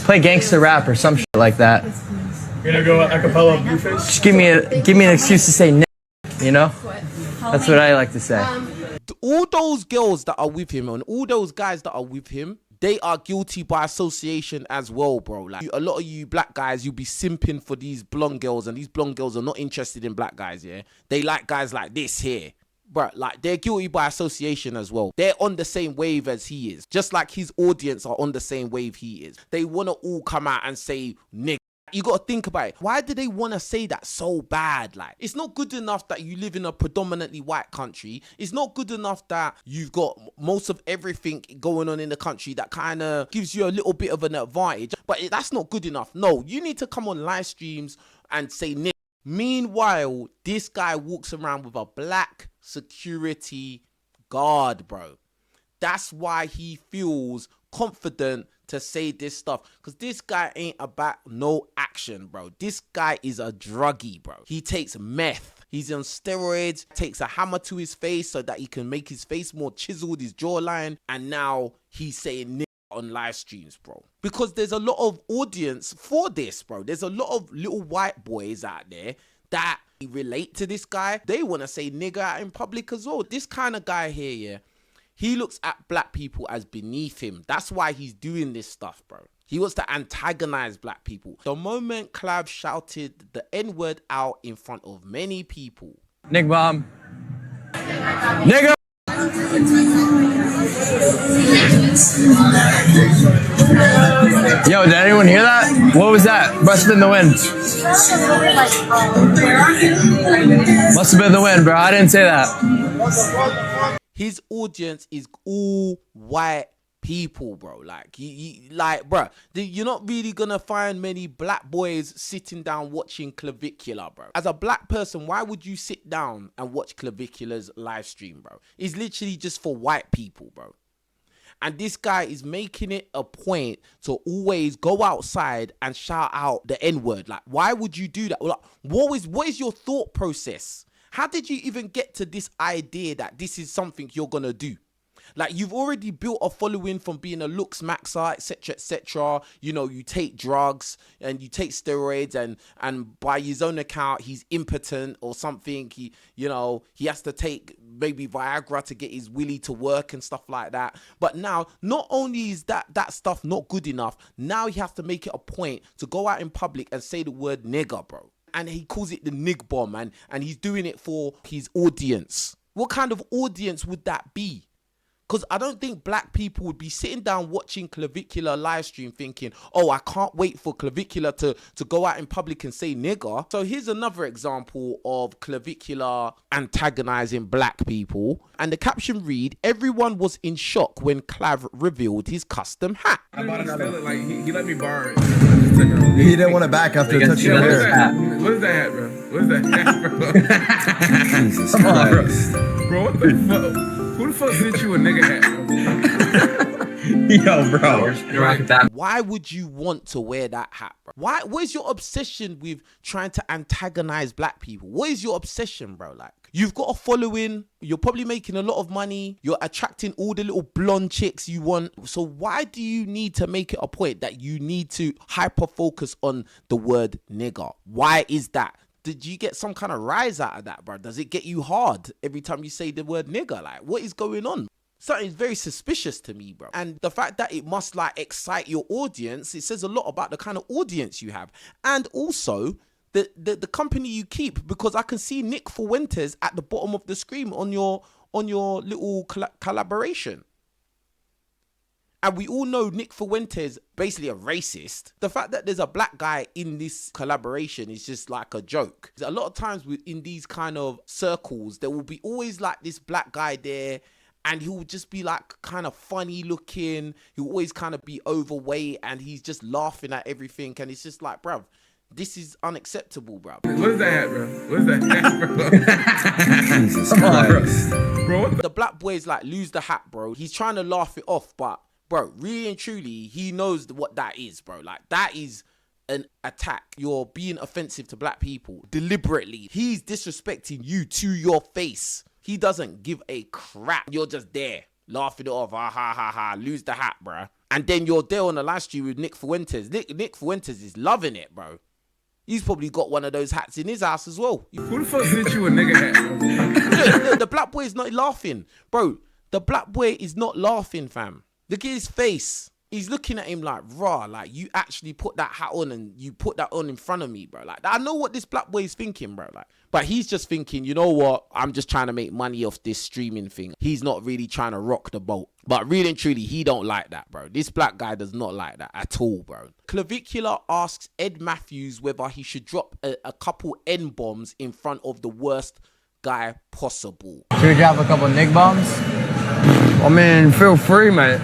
Play gangster rap or some shit like that. You're gonna go acapella Blueface? Just give me an excuse to say you know? That's what I like to say. All those girls that are with him and all those guys that are with him, they are guilty by association as well, bro. Like, a lot of you black guys, you'll be simping for these blonde girls, and these blonde girls are not interested in black guys, yeah? They like guys like this here. But like, they're guilty by association as well. They're on the same wave as he is. Just like his audience are on the same wave he is. They want to all come out and say, nigga. You got to think about it. Why do they want to say that so bad? Like, it's not good enough that you live in a predominantly white country. It's not good enough that you've got most of everything going on in the country that kind of gives you a little bit of an advantage. But that's not good enough. No, you need to come on live streams and say nigga. Meanwhile, this guy walks around with a black security guard, bro. That's why he feels confident to say this stuff, because this guy ain't about no action, bro. This guy is a druggie, bro. He takes meth. He's on steroids, takes a hammer to his face so that he can make his face more chiseled, his jawline, and now he's saying nigga on live streams, bro. Because there's a lot of audience for this, bro. There's a lot of little white boys out there that relate to this guy. They want to say nigga out in public as well. This kind of guy here, yeah, he looks at black people as beneath him. That's why he's doing this stuff, bro. He wants to antagonize black people. The moment Clav shouted the N-word out in front of many people. Nick bomb. Nigga! Yo, did anyone hear that? What was that? Must have been the wind. Must have been the wind, bro. I didn't say that. His audience is all white people, bro. Like, bro, you're not really gonna find many black boys sitting down watching Clavicular, bro. As a black person, why would you sit down and watch Clavicular's live stream, bro? It's literally just for white people, bro. And this guy is making it a point to always go outside and shout out the N-word. Like, why would you do that? Like, what is your thought process? How did you even get to this idea that this is something you're gonna do? Like, you've already built a following from being a looks maxer, etc., etc. You know, you take drugs and you take steroids, and by his own account, he's impotent or something. He has to take maybe Viagra to get his willy to work and stuff like that. But now, not only is that stuff not good enough, now he has to make it a point to go out in public and say the word nigger, bro. And he calls it the nig bomb, and he's doing it for his audience. What kind of audience would that be? Because I don't think black people would be sitting down watching Clavicular live stream thinking, oh, I can't wait for Clavicular to go out in public and say nigger. So here's another example of Clavicular antagonizing black people. And the caption read, everyone was in shock when Clav revealed his custom hat. I bought another. Like, he let me borrow it. He didn't want it back after touching your hair. What is that hat, bro? What is that hat, bro? Jesus Christ. Bro, what the fuck? Who the fuck sent you a nigga hat, bro? Yo, bro. Why would you want to wear that hat, bro? What is your obsession with trying to antagonize black people? What is your obsession, bro? Like, you've got a following, you're probably making a lot of money, you're attracting all the little blonde chicks you want. So why do you need to make it a point that you need to hyper focus on the word nigger? Why is that? Did you get some kind of rise out of that, bro? Does it get you hard every time you say the word nigger? Like, what is going on? Something's very suspicious to me, bro. And the fact that it must, like, excite your audience, it says a lot about the kind of audience you have. And also, the company you keep, because I can see Nick Fuentes at the bottom of the screen on your little collaboration. And we all know Nick Fuentes basically a racist. The fact that there's a black guy in this collaboration is just like a joke. A lot of times in these kind of circles, there will be always like this black guy there, and he will just be like kind of funny looking. He'll always kind of be overweight, and he's just laughing at everything. And it's just like, bruv, this is unacceptable, bruv. What is that hat, bro? What is that hat, bro? Jesus Christ. Bro, The black boys like lose the hat, bro. He's trying to laugh it off, but bro, really and truly, he knows what that is, bro. Like, that is an attack. You're being offensive to black people deliberately. He's disrespecting you to your face. He doesn't give a crap. You're just there. laughing it off, ha ha ha ha, lose the hat, bruh. And then you're there on the live stream with Nick Fuentes. Nick Fuentes is loving it, bro. He's probably got one of those hats in his house as well. Who the fuck did you a nigga hat? Look, the black boy is not laughing, bro. The black boy is not laughing, fam. Look at his face. He's looking at him like, raw, like, you actually put that hat on and you put that on in front of me, bro. Like, I know what this black boy is thinking, bro. Like, but he's just thinking, you know what? I'm just trying to make money off this streaming thing. He's not really trying to rock the boat. But really and truly, he don't like that, bro. This black guy does not like that at all, bro. Clavicular asks Ed Matthews whether he should drop a couple N-bombs in front of the worst guy possible. Should we drop a couple Nick bombs? I mean, feel free, mate.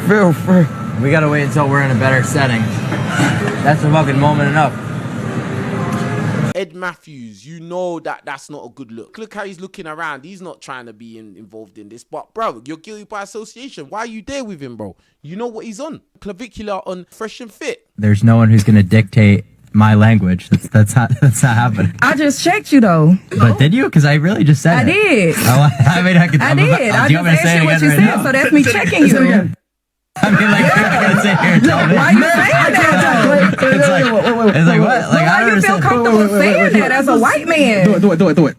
Feel free. We gotta wait until we're in a better setting. That's a fucking moment enough. Ed Matthews, you know that's not a good look. Look how he's looking around. He's not trying to be involved in this. But, bro, you're guilty by association. Why are you there with him, bro? You know what he's on. Clavicular on Fresh and Fit. There's no one who's gonna dictate my language. That's not happening. I just checked you though. But did you? Because I really just said I did. I mean, I could. I did. I just asked you what you said, so that's me checking you. I mean, like, you're not gonna sit here and tell me. Why are you saying that though? It's like what? Like, Why do you feel comfortable saying that as a white man? Do it.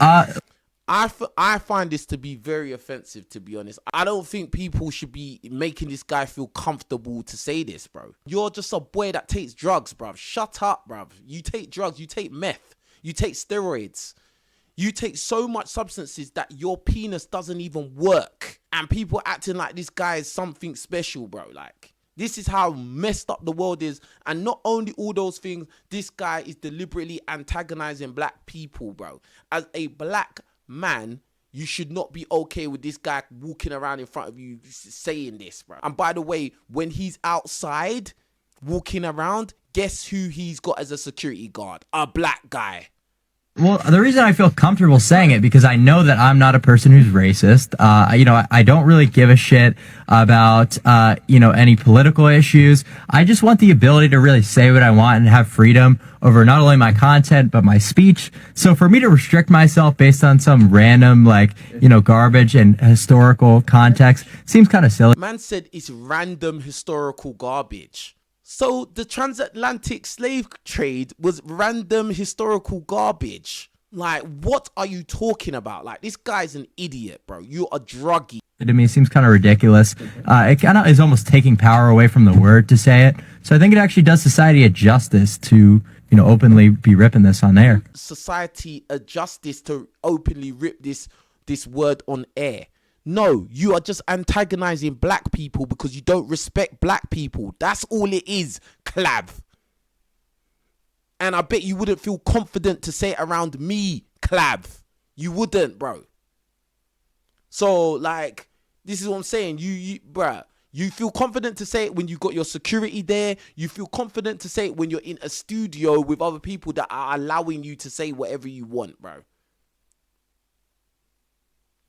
I find this to be very offensive, to be honest. I don't think people should be making this guy feel comfortable to say this, bro. You're just a boy that takes drugs, bruv. Shut up, bruv. You take drugs, you take meth, you take steroids. You take so much substances that your penis doesn't even work. And people acting like this guy is something special, bro. Like, this is how messed up the world is. And not only all those things, this guy is deliberately antagonizing black people, bro. As a black man, you should not be okay with this guy walking around in front of you saying this, bro. And by the way, when he's outside walking around, guess who he's got as a security guard? A black guy. Well, the reason I feel comfortable saying it because I know that I'm not a person who's racist. I don't really give a shit about, any political issues. I just want the ability to really say what I want and have freedom over not only my content, but my speech. So for me to restrict myself based on some random, garbage and historical context seems kind of silly. Man said it's random historical garbage. So the transatlantic slave trade was random historical garbage. Like, what are you talking about? Like, this guy's an idiot, bro. You're a druggie. To me, it seems kind of ridiculous. It kind of is almost taking power away from the word to say it. So I think it actually does society a justice to, openly be ripping this on air. Society a justice to openly rip this word on air. No, you are just antagonizing black people because you don't respect black people. That's all it is, Clav. And I bet you wouldn't feel confident to say it around me, Clav. You wouldn't, bro. So, like, this is what I'm saying. Bruh, you feel confident to say it when you got your security there. You feel confident to say it when you're in a studio with other people that are allowing you to say whatever you want, bro.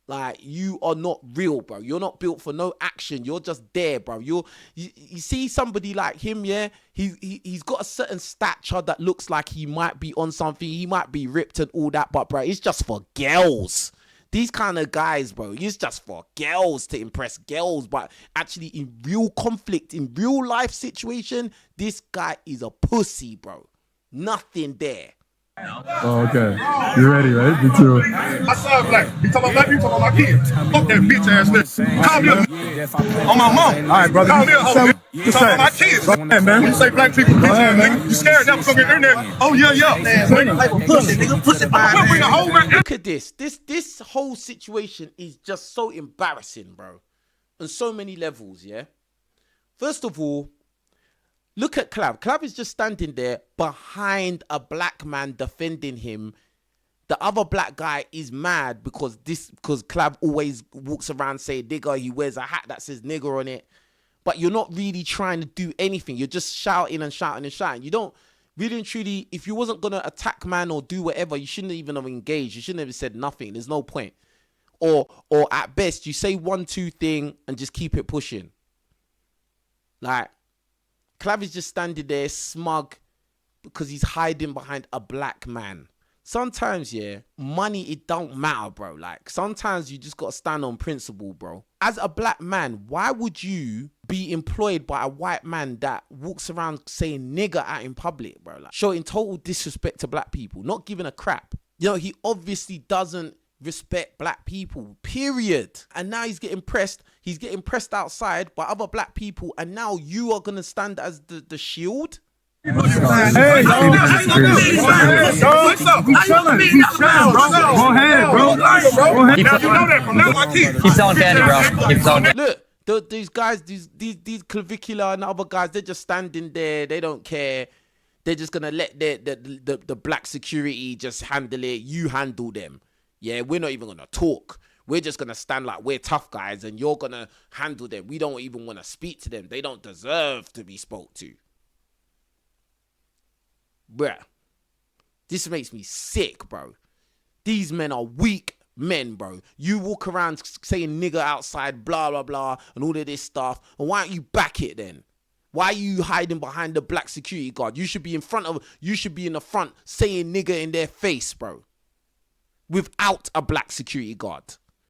Like, you are not real, bro. You're not built for no action. You're just there, bro. You see somebody like him, yeah? He's got a certain stature that looks like he might be on something. He might be ripped and all that, but, bro, it's just for girls. These kind of guys, bro, it's just for girls, to impress girls. But actually, in real conflict, in real life situation, this guy is a pussy, bro. Nothing there. Oh, okay. You ready, right? Me too. I saw black. You talking about black, you talking about my kids. Fuck that bitch ass nigga. Call me on my mom. All right, brother. Call me a hoe. You talking about my kids. Go ahead, man. When you say black people, bitch ass nigga, you scared that was gonna get in there. Oh, yeah. Look at this. This whole situation is just so embarrassing, bro. On so many levels, yeah? First of all, look at Clav. Clav is just standing there behind a black man defending him. The other black guy is mad because Clav always walks around saying nigger. He wears a hat that says nigger on it. But you're not really trying to do anything. You're just shouting and shouting and shouting. You don't really and truly, if you wasn't going to attack man or do whatever, you shouldn't even have engaged. You shouldn't have said nothing. There's no point. Or at best, you say 1-2 thing and just keep it pushing. Like, Clav is just standing there smug because he's hiding behind a black man. sometimes, yeah, money, it don't matter, bro. Like, sometimes you just got to stand on principle, bro. As a black man, why would you be employed by a white man that walks around saying nigger out in public, bro? Like, showing total disrespect to black people, not giving a crap. You know, he obviously doesn't respect black people, period. And now he's getting pressed outside by other black people, and now you are gonna stand as the shield. Hey, what's up? He's chilling, bro. Go ahead, bro. Go ahead. Now you know that from now my kids. Keep selling candy, bro. Keep selling candy. Look, these guys, these Clavicular and other guys, they're just standing there. They don't care. They're just gonna let the black security just handle it. You handle them. Yeah, we're not even gonna talk. We're just gonna stand like we're tough guys, and you're gonna handle them. We don't even want to speak to them. They don't deserve to be spoke to. Bruh, this makes me sick, bro. These men are weak men, bro. You walk around saying nigger outside, blah, blah, blah, and all of this stuff. And why don't you back it then? Why are you hiding behind the black security guard? You should be in the front saying nigger in their face, bro. Without a black security guard.